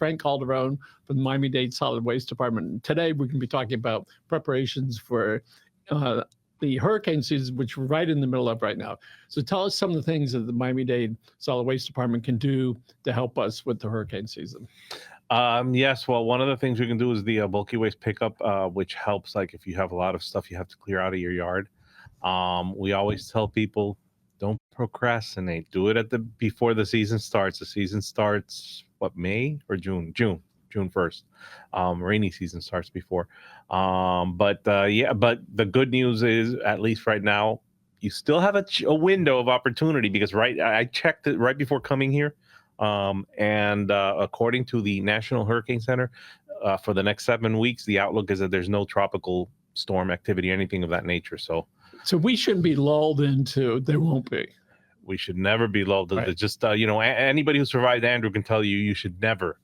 Frank Calderon from the Miami-Dade Solid Waste Department. And today we're going to be talking about preparations for the hurricane season, which we're right in the middle of right now. So tell us some of the things that the Miami-Dade Solid Waste Department can do to help us with the hurricane season. Yes, well, one of the things we can do is the bulky waste pickup, which helps, like if you have a lot of stuff you have to clear out of your yard. We always tell people, don't procrastinate. Do it before the season starts. The season starts, what, May or June? June 1st. Rainy season starts before. But the good news is, at least right now, you still have a window of opportunity, because I checked it right before coming here. And according to the National Hurricane Center, for the next 7 weeks, the outlook is that there's no tropical storm activity, anything of that nature. So we shouldn't be lulled into there won't be. We should never be lulled. Right. Just anybody who survived Andrew can tell you, you should never,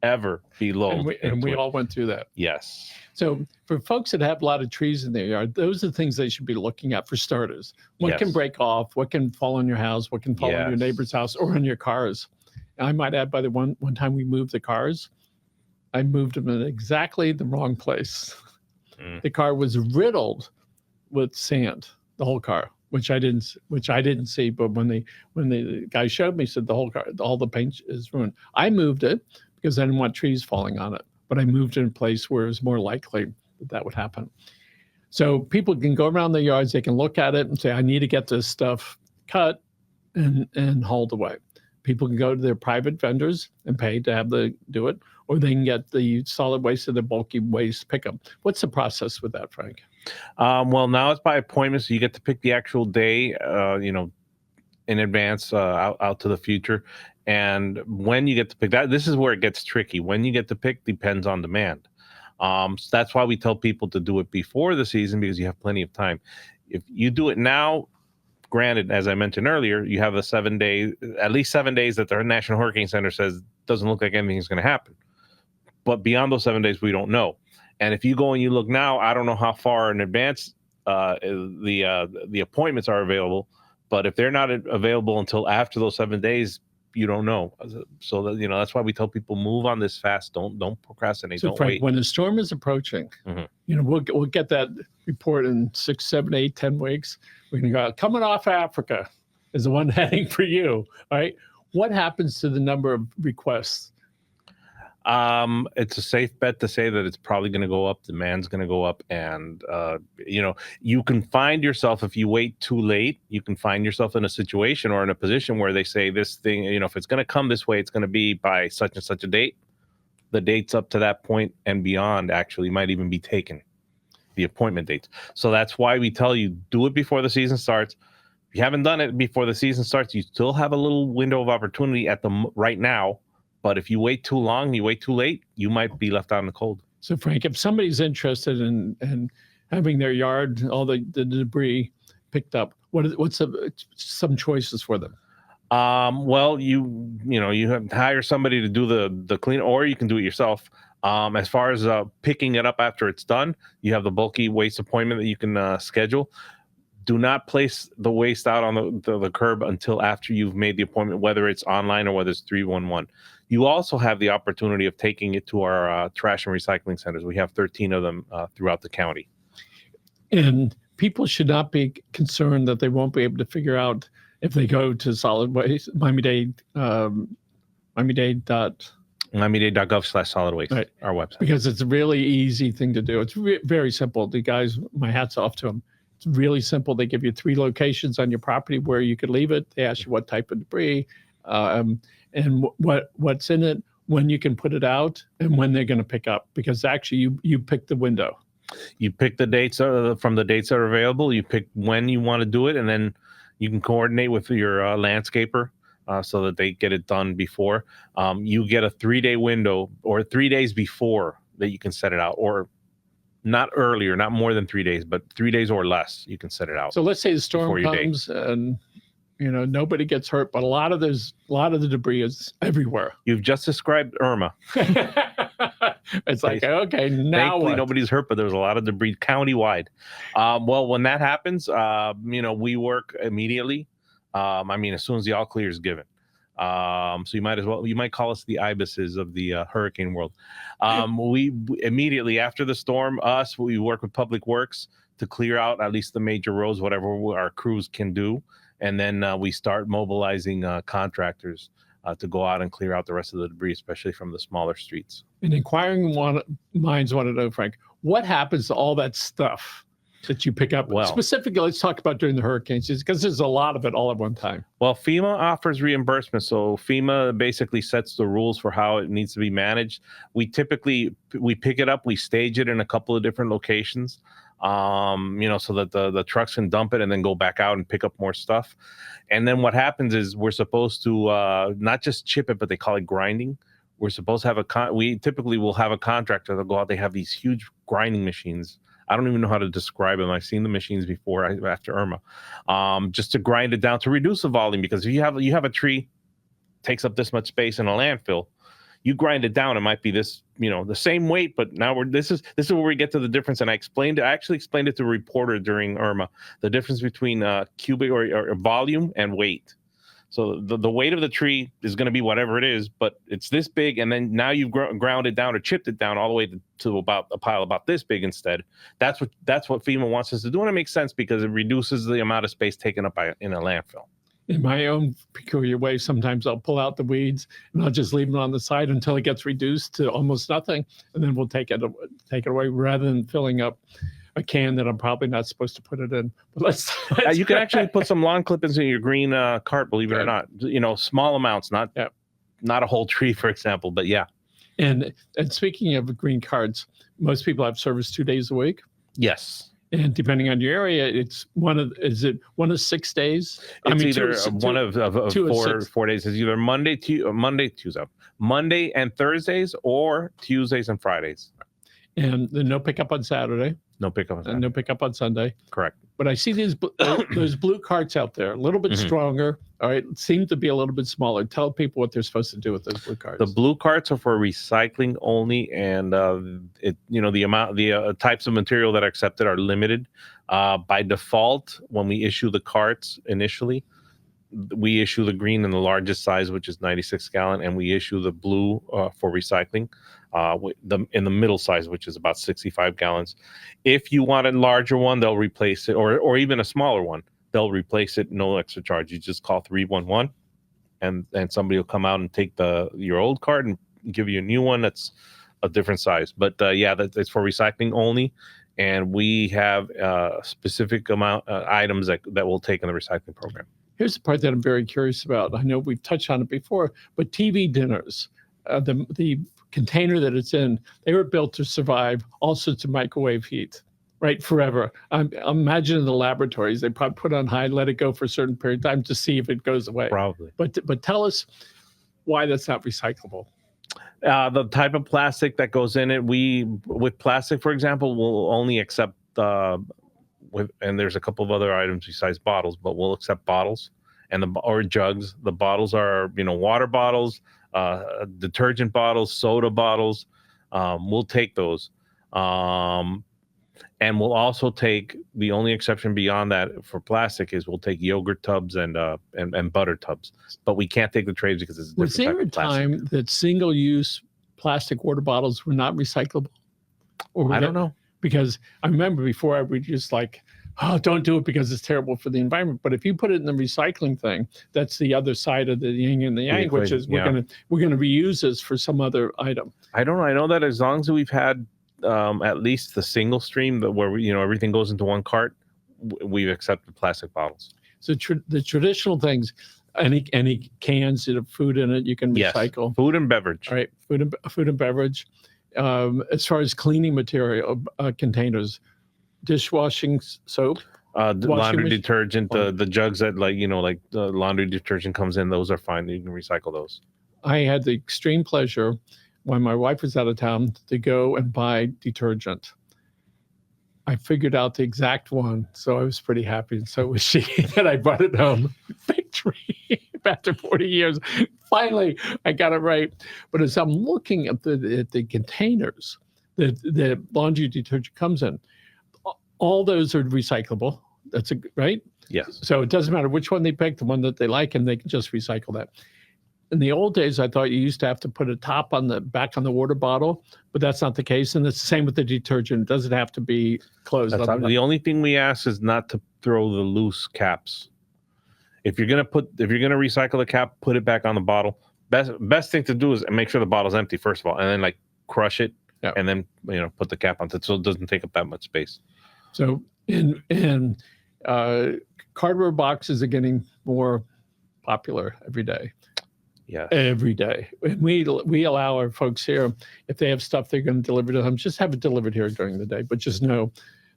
ever be lulled. And we all went through that. Yes. So for folks that have a lot of trees in their yard, those are the things they should be looking at for starters. What can break off? What can fall on your house? What can fall on your neighbor's house or on your cars? And I might add, by the one time we moved the cars, I moved them in exactly the wrong place. The car was riddled with sand, the whole car, which I didn't see. But when the guy showed me, he said the whole car, all the paint is ruined. I moved it because I didn't want trees falling on it, but I moved it in a place where it was more likely that would happen. So people can go around their yards, they can look at it and say, I need to get this stuff cut and hauled away. People can go to their private vendors and pay to have do it, or they can get the solid waste or the bulky waste pickup. What's the process with that, Frank? Well, now it's by appointment, so you get to pick the actual day, in advance, out to the future. And when you get to pick that, this is where it gets tricky. When you get to pick depends on demand. So that's why we tell people to do it before the season, because you have plenty of time. If you do it now, granted, as I mentioned earlier, you have at least 7 days that the National Hurricane Center says doesn't look like anything's going to happen. But beyond those 7 days, we don't know. And if you go and you look now, I don't know how far in advance the appointments are available. But if they're not available until after those 7 days, you don't know. So that's why we tell people, move on this fast. Don't procrastinate. So don't Frank, wait. When the storm is approaching, we'll get that report in 6, 7, 8, 10 weeks. We can go, coming off Africa is the one heading for you. All right. What happens to the number of requests? It's a safe bet to say that it's probably going to go up. Demand's going to go up. And, you can find yourself, if you wait too late, you can find yourself in a situation or in a position where they say this thing, if it's going to come this way, it's going to be by such and such a date. The dates up to that point and beyond actually might even be taken, the appointment dates. So that's why we tell you, do it before the season starts. If you haven't done it before the season starts, you still have a little window of opportunity right now. But if you wait too long, you wait too late, you might be left out in the cold. So, Frank, if somebody's interested in having their yard, all the debris picked up, what's some choices for them? Well, you have to hire somebody to do the clean, or you can do it yourself. As far as picking it up after it's done, you have the bulky waste appointment that you can schedule. Do not place the waste out on the curb until after you've made the appointment, whether it's online or whether it's 311. You also have the opportunity of taking it to our trash and recycling centers. We have 13 of them throughout the county. And people should not be concerned that they won't be able to figure out if they go to solid waste, Miami-Dade, miamidade.gov/solid waste, right. Our website. Because it's a really easy thing to do. It's very simple. The guys, my hat's off to them. It's really simple. They give you 3 locations on your property where you could leave it. They ask you what type of debris, and what's in it, when you can put it out, and when they're going to pick up. Because actually, you pick the window. You pick the dates from the dates that are available. You pick when you want to do it, and then you can coordinate with your landscaper so that they get it done before. You get a 3-day window, or 3 days before, that you can set it out, or not earlier, not more than 3 days, but 3 days or less, you can set it out. So let's say the storm comes and nobody gets hurt, but a lot of the debris is everywhere. You've just described Irma. It's like, okay, now thankfully what? Nobody's hurt, but there's a lot of debris countywide. Well, when that happens, we work immediately. As soon as the all clear is given. So you might call us the ibises of the hurricane world. We immediately after the storm, we work with Public Works to clear out at least the major roads, whatever our crews can do. And then we start mobilizing contractors to go out and clear out the rest of the debris, especially from the smaller streets. And inquiring minds want to know, Frank, what happens to all that stuff that you pick up? Well, specifically, let's talk about during the hurricanes, because there's a lot of it all at one time. Well, FEMA offers reimbursement. So FEMA basically sets the rules for how it needs to be managed. We typically pick it up, we stage it in a couple of different locations, so that the trucks can dump it and then go back out and pick up more stuff. And then what happens is we're supposed to not just chip it, but they call it grinding. We're supposed to have we typically will have a contractor that'll go out. They have these huge grinding machines. I don't even know how to describe them. I've seen the machines before after Irma, just to grind it down to reduce the volume. Because if you have a tree, takes up this much space in a landfill, you grind it down, it might be this, the same weight, but now this is where we get to the difference. And I actually explained it to a reporter during Irma, the difference between cubic or volume and weight. So the weight of the tree is going to be whatever it is, but it's this big, and then now you've ground it down or chipped it down all the way to about a pile about this big instead. That's what FEMA wants us to do, and it makes sense because it reduces the amount of space taken up in a landfill. In my own peculiar way, sometimes I'll pull out the weeds and I'll just leave them on the side until it gets reduced to almost nothing, and then we'll take it away rather than filling up a can that I'm probably not supposed to put it in. But let's you can actually put some lawn clippings in your green cart, believe it or not. Small amounts, not a whole tree, for example, but yeah. And speaking of green carts, most people have service 2 days a week. Yes. And depending on your area, it's one of 6 days? It's either one of 4 days. It's either Monday and Thursdays, or Tuesdays and Fridays. And then no pickup on Saturday. No pickup on Saturday. And no pickup on Sunday. Correct. But I see those blue carts out there, a little bit stronger. All right, seem to be a little bit smaller. Tell people what they're supposed to do with those blue carts. The blue carts are for recycling only, and the types of material that are accepted are limited. By default, when we issue the carts initially, we issue the green in the largest size, which is 96 gallon, and we issue the blue for recycling in the middle size, which is about 65 gallons. If you want a larger one, they'll replace it, or even a smaller one, they'll replace it, no extra charge. You just call 311, and somebody will come out and take your old cart and give you a new one that's a different size. But that's for recycling only, and we have a specific amount items that we'll take in the recycling program. Here's the part that I'm very curious about. I know we've touched on it before, but TV dinners, the container that it's in, they were built to survive all sorts of microwave heat, right? Forever. I'm imagining the laboratories, they probably put on high, let it go for a certain period of time to see if it goes away. Probably. But tell us why that's not recyclable. The type of plastic that goes in it, with plastic, for example, we'll only accept and there's a couple of other items besides bottles, but we'll accept bottles or jugs. The bottles are, water bottles, detergent bottles, soda bottles. We'll take those. And we'll also take, the only exception beyond that for plastic is we'll take yogurt tubs and butter tubs, but we can't take the trays because it's a different type of plastic. Was there a time that single-use plastic water bottles were not recyclable? I don't know. Because I remember before I would just don't do it because it's terrible for the environment. But if you put it in the recycling thing, that's the other side of the yin and the yang, which is we're gonna reuse this for some other item. I don't know. I know that as long as we've had at least the single stream where everything goes into one cart, we've accepted plastic bottles. So the traditional things, any cans that have food in it, you can recycle. Yes. Food and beverage. All right, food and beverage. As far as cleaning material containers, dishwashing soap, laundry detergent, the jugs that the laundry detergent comes in, those are fine. You can recycle those. I had the extreme pleasure when my wife was out of town to go and buy detergent. I figured out the exact one, so I was pretty happy, and so was she. That I brought it home. Victory after 40 years. Finally, I got it right. But as I'm looking at the containers that the laundry detergent comes in, all those are recyclable. That's right? Yes. So it doesn't matter which one they pick, the one that they like, and they can just recycle that. in the old days, I thought you used to have to put a top on the back on the water bottle, but that's not the case. And it's the same with the detergent. It doesn't have to be closed. The only thing we ask is not to throw the loose caps. If you're gonna recycle the cap, put it back on the bottle. Best thing to do is make sure the bottle's empty first of all, and then like crush it, and then put the cap on it so it doesn't take up that much space. So in cardboard boxes are getting more popular every day. Yeah, every day. And we allow our folks here, if they have stuff they're going to deliver to them, just have it delivered here during the day. But just know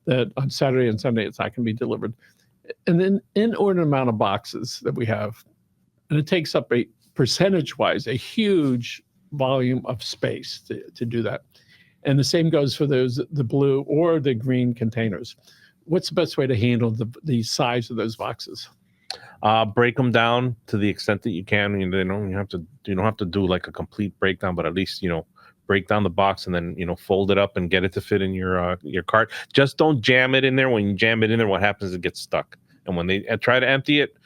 that on Saturday and Sunday it's not going to be delivered. And then inordinate amount of boxes that we have, and it takes up a percentage-wise a huge volume of space to do that. And the same goes for the blue or the green containers. What's the best way to handle the size of those boxes? Break them down to the extent that you can. You don't have to do like a complete breakdown, but at least break down the box and then fold it up and get it to fit in your cart. Just don't jam it in there. When you jam it in there, what happens is it gets stuck. And when they try to empty it,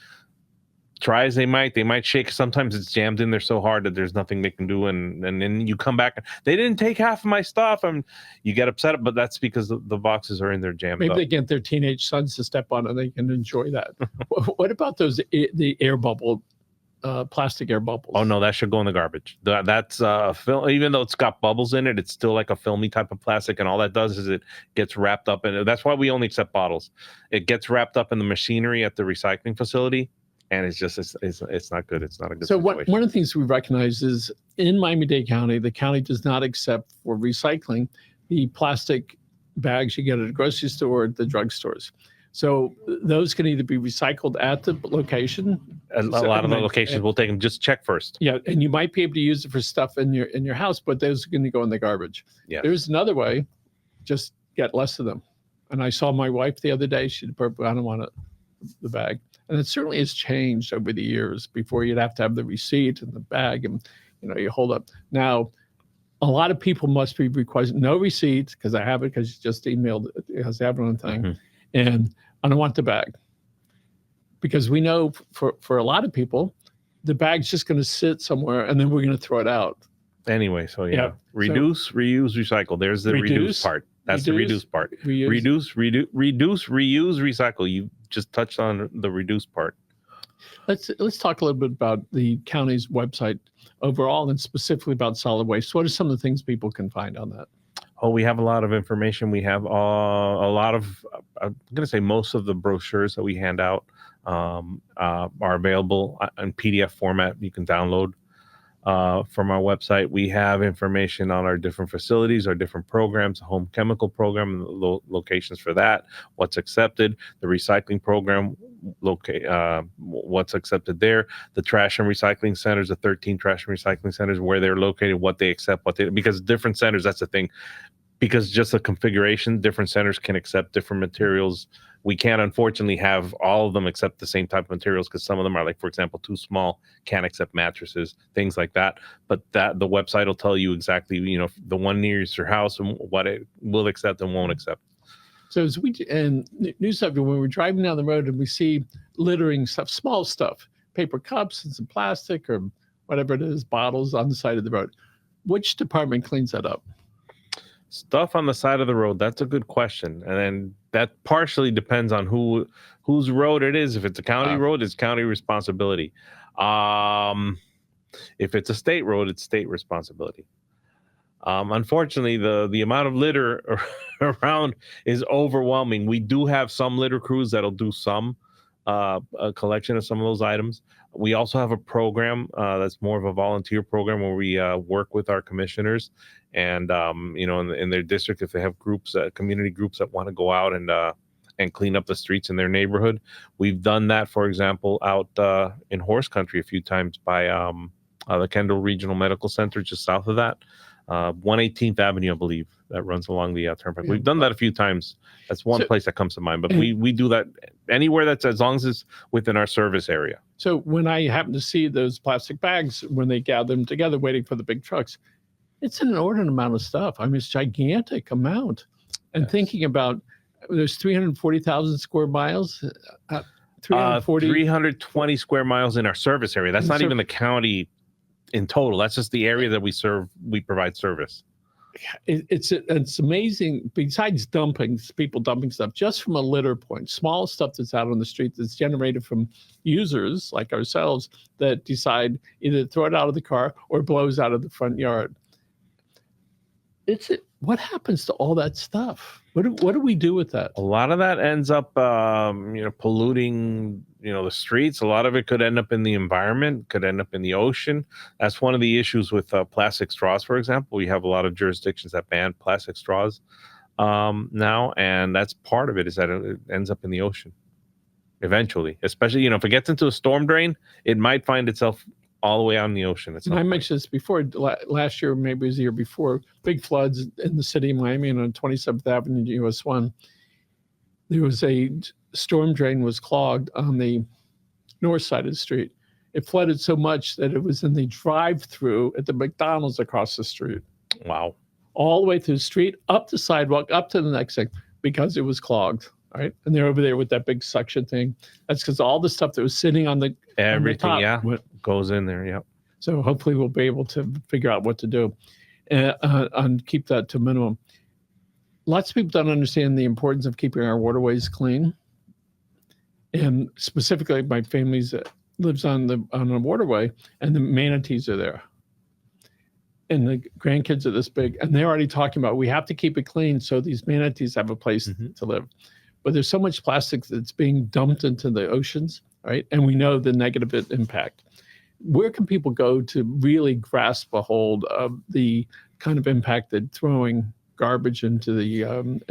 try as they might shake. Sometimes it's jammed in there so hard that there's nothing they can do, and then you come back and they didn't take half of my stuff, and you get upset. But that's because the boxes are in there jammed Maybe up. they get their teenage sons to step on it and they can enjoy that. What about the air bubble, plastic air bubbles? Oh no, that should go in the garbage. That's film. Even though it's got bubbles in it, it's still like a filmy type of plastic, and all that does is it gets wrapped up in it. That's why we only accept bottles. It gets wrapped up in the machinery at the recycling facility. And it's not good. It's not a good situation. One of the things we recognize is in Miami-Dade County, the county does not accept for recycling the plastic bags you get at a grocery store or the drugstores. So those can either be recycled at the location. A lot of the locations will take them. Just check first. Yeah, and you might be able to use it for stuff in your house, but those are going to go in the garbage. Yeah. There's another way. Just get less of them. And I saw my wife the other day. She said, I don't want the bag. And it certainly has changed over the years. Before you'd have to have the receipt and the bag, and you hold up. Now, a lot of people must be requesting no receipt because I have it because you just emailed it. It has to have it on the thing, and I don't want the bag because we know for a lot of people, the bag's just going to sit somewhere and then we're going to throw it out. Anyway, so reduce, reuse, recycle. There's the reduce part. That's the reduce part. Reduce, reuse, recycle. You just touched on the reduce part. Let's talk a little bit about the county's website overall and specifically about solid waste. What are some of the things people can find on that? Oh, we have a lot of information. We have a lot of, I'm going to say most of the brochures that we hand out are available in PDF format. You can download from our website. We have information on our different facilities, our different programs, the home chemical program, and the locations for that, what's accepted, the recycling program, what's accepted there, the trash and recycling centers, the 13 trash and recycling centers, where they're located, what they accept, because different centers, that's the thing, because just the configuration, different centers can accept different materials. We can't, unfortunately, have all of them accept the same type of materials because some of them are, like, for example, too small, can't accept mattresses, things like that. But the website will tell you exactly, the one nearest your house and what it will accept and won't accept. So as new subject, when we're driving down the road and we see littering stuff, small stuff, paper cups and some plastic or whatever it is, bottles on the side of the road, which department cleans that up? Stuff on the side of the road, that's a good question. And then that partially depends on whose road it is. If it's a county road, it's county responsibility. If it's a state road, it's state responsibility. Unfortunately, the amount of litter around is overwhelming. We do have some litter crews that'll do some a collection of some of those items. We also have a program that's more of a volunteer program where we work with our commissioners and in their district, if they have groups, community groups that want to go out and clean up the streets in their neighborhood. We've done that, for example, out in Horse Country a few times by the Kendall Regional Medical Center, just south of that. 118th Avenue, I believe, that runs along the turnpike. We've done that a few times. That's one place that comes to mind, but we do that anywhere that's, as long as it's within our service area. So when I happen to see those plastic bags, when they gather them together waiting for the big trucks, it's an inordinate amount of stuff. I mean, it's a gigantic amount. And thinking about, there's 340,000 square miles. 320 square miles in our service area. That's not even the county in total. That's just the area that we provide service. It's amazing. Besides people dumping stuff, just from a litter point, small stuff that's out on the street that's generated from users like ourselves that decide either to throw it out of the car or blows out of the front yard. What happens to all that stuff? What do we do with that? A lot of that ends up, polluting, the streets. A lot of it could end up in the environment, could end up in the ocean. That's one of the issues with plastic straws, for example. We have a lot of jurisdictions that ban plastic straws now, and that's part of it, is that it ends up in the ocean eventually. Especially, if it gets into a storm drain, it might find itself all the way out in the ocean. I mentioned this before. Last year, maybe it was the year before, big floods in the city of Miami and on 27th Avenue, US 1. There was a storm drain was clogged on the north side of the street. It flooded so much that it was in the drive-through at the McDonald's across the street. Wow. All the way through the street, up the sidewalk, up to the next thing, because it was clogged. Right, and they're over there with that big suction thing. That's because all the stuff that was sitting on everything, on the top goes in there. Yeah. So hopefully we'll be able to figure out what to do and keep that to a minimum. Lots of people don't understand the importance of keeping our waterways clean, and specifically, my family lives on a waterway, and the manatees are there, and the grandkids are this big, and they're already talking about we have to keep it clean so these manatees have a place to live. But there's so much plastic that's being dumped into the oceans, right? And we know the negative impact. Where can people go to really grasp a hold of the kind of impact that throwing garbage into the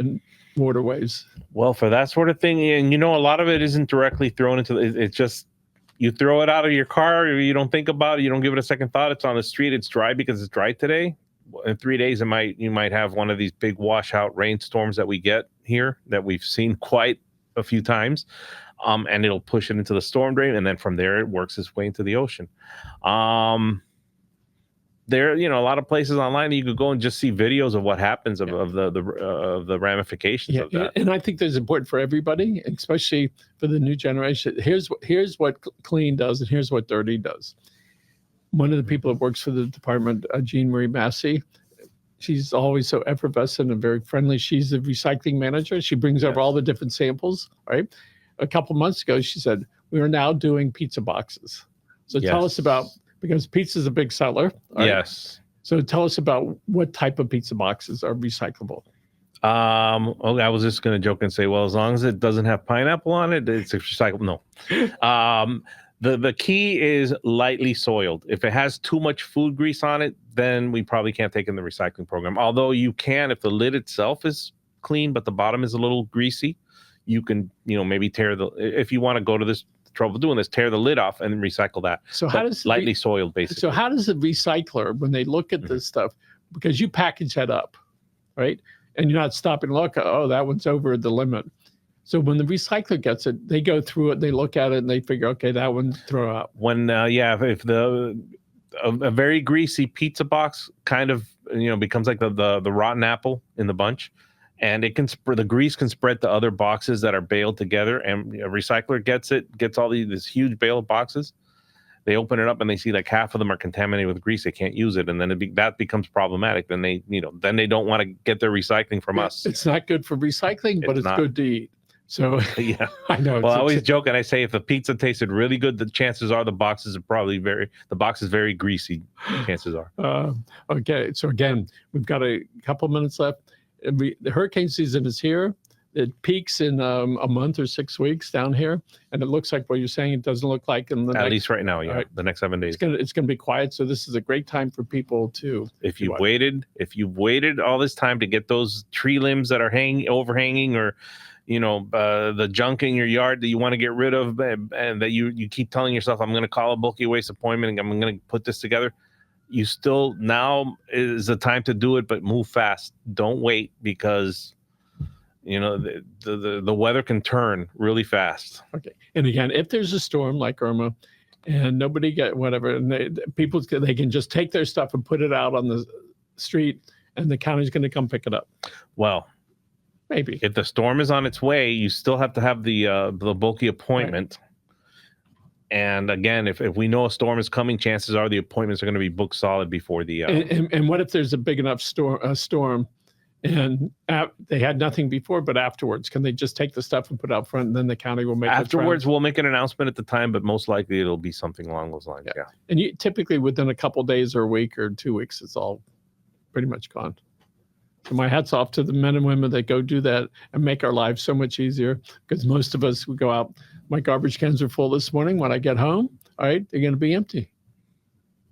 waterways? Well, for that sort of thing, and a lot of it isn't directly thrown into it's just you throw it out of your car, you don't think about it, you don't give it a second thought. It's on the street, it's dry because it's dry today. In 3 days, you might have one of these big washout rainstorms that we get here that we've seen quite a few times, and it'll push it into the storm drain, and then from there it works its way into the ocean. There, a lot of places online that you could go and just see videos of what happens of the ramifications of that. And I think that's important for everybody, especially for the new generation. Here's what clean does, and here's what dirty does. One of the people that works for the department, Jean Marie Massey, she's always so effervescent and very friendly. She's the recycling manager. She brings over all the different samples, right? A couple months ago, she said, we are now doing pizza boxes. So tell us about, because pizza is a big seller. Right? Yes. So tell us about what type of pizza boxes are recyclable. I was just going to joke and say, well, as long as it doesn't have pineapple on it, it's recyclable. No. The key is lightly soiled. If it has too much food grease on it, then we probably can't take in the recycling program. Although you can, if the lid itself is clean, but the bottom is a little greasy, you can, maybe if you want to go to this trouble doing this, tear the lid off and recycle that. So how does lightly soiled, basically. So how does the recycler, when they look at this stuff, because you package that up, right? And you're not stopping to look, oh, that one's over the limit. So when the recycler gets it, they go through it, they look at it, and they figure, okay, that one throw out. When if a very greasy pizza box kind of becomes like the rotten apple in the bunch, and it can the grease can spread to other boxes that are baled together, and a recycler gets all this huge bale of boxes. They open it up and they see like half of them are contaminated with grease. They can't use it, and then that becomes problematic. Then they don't want to get their recycling from us. It's not good for recycling, but it's good to eat. So yeah, I know. Well, I always joke and I say if the pizza tasted really good, the chances are the box is very greasy. Chances are. Okay, so again, we've got a couple minutes left. The hurricane season is here. It peaks in a month or 6 weeks down here, and it looks like what you're saying. It doesn't look like in the at least right now. Yeah, the next 7 days. It's gonna be quiet. So this is a great time for people to. If you waited all this time to get those tree limbs that are overhanging, or the junk in your yard that you want to get rid of, and that you keep telling yourself, I'm going to call a bulky waste appointment and I'm going to put this together. Now is the time to do it, but move fast. Don't wait, because the weather can turn really fast. Okay. And again, if there's a storm like Irma and nobody get whatever, and people can just take their stuff and put it out on the street, and the county's going to come pick it up. Well, maybe if the storm is on its way, you still have to have the bulky appointment. And again, if we know a storm is coming, chances are the appointments are going to be booked solid before the. And what if there's a big enough storm, and they had nothing before, but afterwards, can they just take the stuff and put it out front, and then the county will make afterwards? We'll make an announcement at the time, but most likely it'll be something along those lines. Yeah. And typically within a couple of days or a week or 2 weeks, it's all pretty much gone. So my hat's off to the men and women that go do that and make our lives so much easier, because most of us, we go out. My garbage cans are full this morning. When I get home, all right, they're going to be empty.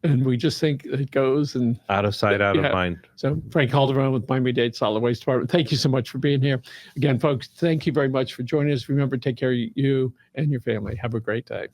And we just think it goes and out of sight, out of mind. So Frank Calderon with Miami-Dade Solid Waste Department. Thank you so much for being here. Again, folks, thank you very much for joining us. Remember, take care of you and your family. Have a great day.